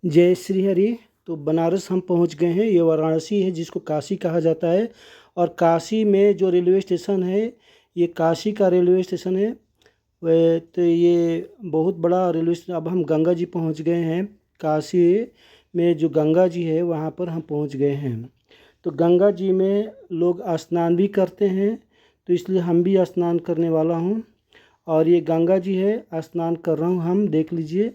जय श्री हरि। तो बनारस हम पहुंच गए हैं। ये वाराणसी है जिसको काशी कहा जाता है। और काशी में जो रेलवे स्टेशन है ये काशी का रेलवे स्टेशन है। वह तो ये बहुत बड़ा रेलवे स्टेशन। अब हम गंगा जी पहुंच गए हैं। काशी में जो गंगा जी है वहाँ पर हम पहुंच गए हैं। तो गंगा जी में लोग स्नान भी करते हैं, तो इसलिए हम भी स्नान करने वाला हूँ। और ये गंगा जी है, स्नान कर रहा हूँ। हम देख लीजिए,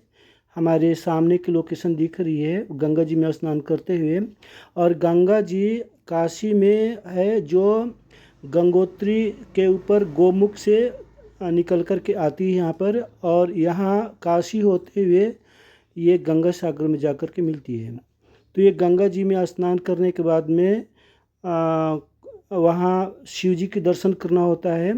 हमारे सामने की लोकेशन दिख रही है गंगा जी में स्नान करते हुए। और गंगा जी काशी में है, जो गंगोत्री के ऊपर गोमुख से निकल कर के आती है यहाँ पर, और यहाँ काशी होते हुए ये गंगा सागर में जा कर के मिलती है। तो ये गंगा जी में स्नान करने के बाद में वहाँ शिव जी के दर्शन करना होता है,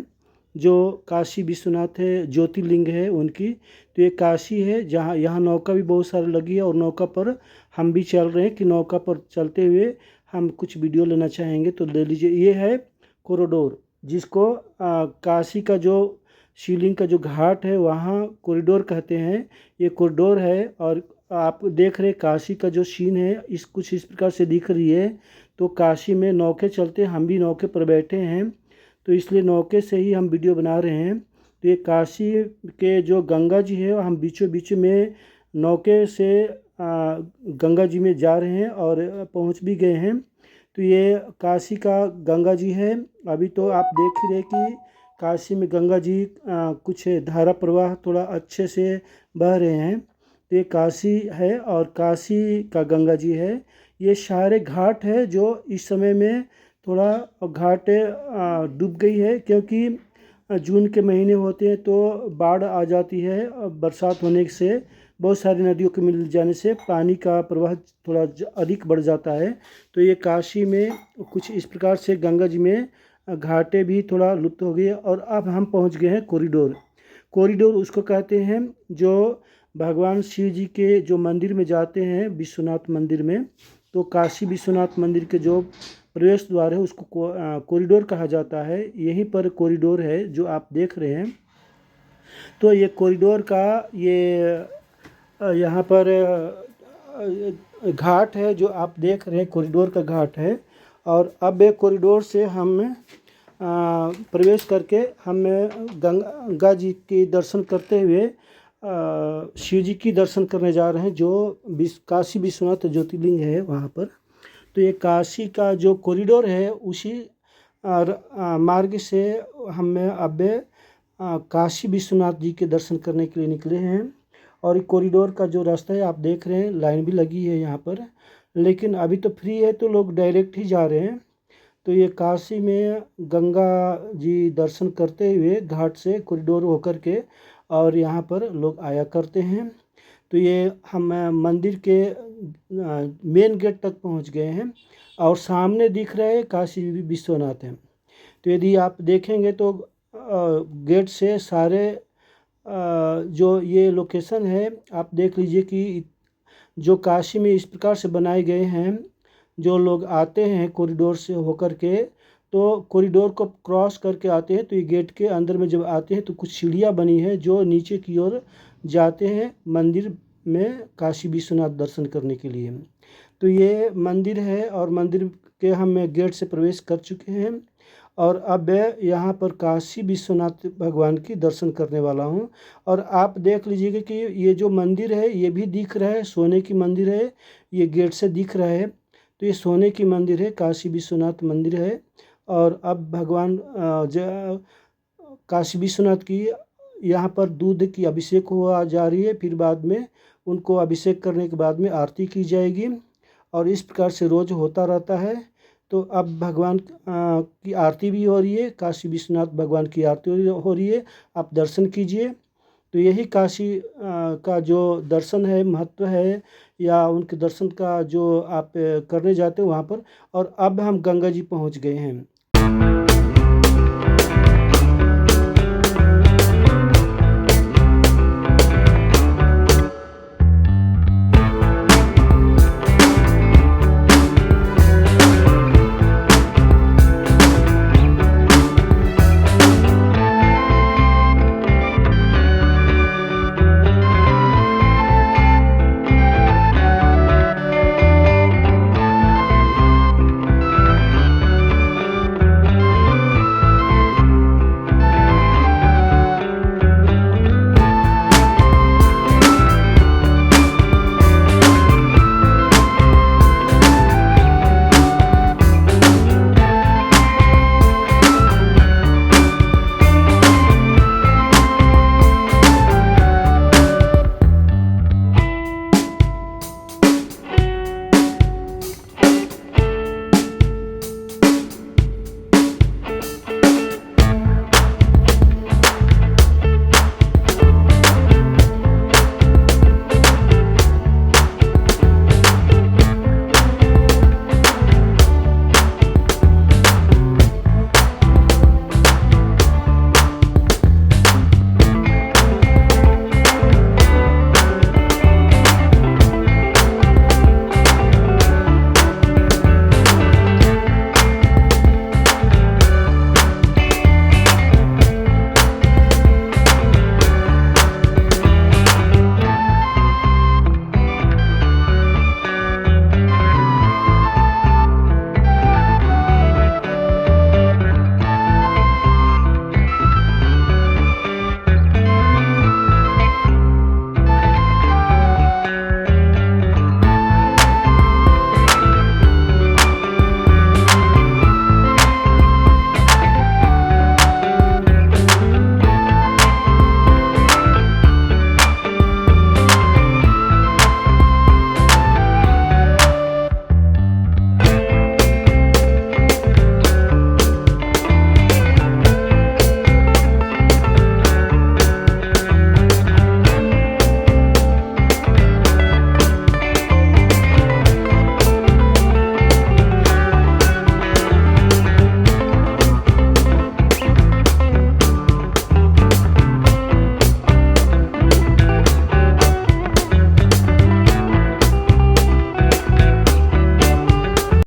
जो काशी विश्वनाथ है, ज्योतिर्लिंग है उनकी। तो ये काशी है जहाँ यहाँ नौका भी बहुत सारी लगी है, और नौका पर हम भी चल रहे हैं कि नौका पर चलते हुए हम कुछ वीडियो लेना चाहेंगे तो ले लीजिए। ये है कॉरिडोर, जिसको काशी का जो शिवलिंग का जो घाट है वहाँ कॉरिडोर कहते हैं। ये कॉरिडोर है, और आप देख रहे काशी का जो सीन है इस कुछ इस प्रकार से दिख रही है। तो काशी में नौके चलते, हम भी नौके पर बैठे हैं, तो इसलिए नौके से ही हम वीडियो बना रहे हैं। तो ये काशी के जो गंगा जी है हम बीचों बीच में नौके से गंगा जी में जा रहे हैं और पहुंच भी गए हैं। तो ये काशी का गंगा जी है। अभी तो आप देख ही रहे कि काशी में गंगा जी कुछ धारा प्रवाह थोड़ा अच्छे से बह रहे हैं। तो ये काशी है और काशी का गंगा जी है। ये सारे घाट है जो इस समय में थोड़ा घाट डूब गई है, क्योंकि जून के महीने होते हैं तो बाढ़ आ जाती है। बरसात होने से बहुत सारी नदियों के मिल जाने से पानी का प्रवाह थोड़ा अधिक बढ़ जाता है। तो ये काशी में कुछ इस प्रकार से गंगा जी में घाटे भी थोड़ा लुप्त हो गए। और अब हम पहुंच गए हैं कॉरिडोर। कॉरिडोर उसको कहते हैं जो भगवान शिव जी के जो मंदिर में जाते हैं, विश्वनाथ मंदिर में। तो काशी विश्वनाथ मंदिर के जो प्रवेश द्वार है उसको कॉरिडोर कहा जाता है। यहीं पर कॉरिडोर है जो आप देख रहे हैं। तो ये कॉरिडोर का ये यहाँ पर घाट है जो आप देख रहे हैं, कॉरिडोर का घाट है। और अब एक कॉरिडोर से हम प्रवेश करके हम गंगा जी के दर्शन करते हुए शिव जी की दर्शन करने जा रहे हैं, जो काशी विश्वनाथ ज्योतिर्लिंग है वहाँ पर। तो ये काशी का जो कॉरिडोर है उसी मार्ग से हम अब काशी विश्वनाथ जी के दर्शन करने के लिए निकले हैं। और ये कॉरिडोर का जो रास्ता है आप देख रहे हैं, लाइन भी लगी है यहाँ पर, लेकिन अभी तो फ्री है तो लोग डायरेक्ट ही जा रहे हैं। तो ये काशी में गंगा जी दर्शन करते हुए घाट से कॉरिडोर होकर के और यहाँ पर लोग आया करते हैं। तो ये हम मंदिर के मेन गेट तक पहुँच गए हैं, और सामने दिख रहे काशी विश्वनाथ हैं। तो यदि आप देखेंगे तो गेट से सारे जो ये लोकेशन है आप देख लीजिए कि जो काशी में इस प्रकार से बनाए गए हैं। जो लोग आते हैं कॉरिडोर से होकर के, तो कॉरिडोर को क्रॉस करके आते हैं, तो ये गेट के अंदर में जब आते हैं तो कुछ सीढ़ियाँ बनी है जो नीचे की ओर जाते हैं मंदिर में काशी विश्वनाथ दर्शन करने के लिए। तो ये मंदिर है, और मंदिर के हम गेट से प्रवेश कर चुके हैं, और अब यहाँ पर काशी विश्वनाथ भगवान की दर्शन करने वाला हूँ। और आप देख लीजिएगा कि ये जो मंदिर है ये भी दिख रहा है, सोने की मंदिर है, ये गेट से दिख रहा है। तो ये सोने की मंदिर है, काशी विश्वनाथ मंदिर है। और अब भगवान काशी विश्वनाथ की यहाँ पर दूध की अभिषेक हुआ जा रही है, फिर बाद में उनको अभिषेक करने के बाद में आरती की जाएगी, और इस प्रकार से रोज़ होता रहता है। तो अब भगवान की आरती भी हो रही है, काशी विश्वनाथ भगवान की आरती हो रही है, आप दर्शन कीजिए। तो यही काशी का जो दर्शन है, महत्व है, या उनके दर्शन का जो आप करने जाते हो वहाँ पर। और अब हम गंगा जी पहुँच गए हैं।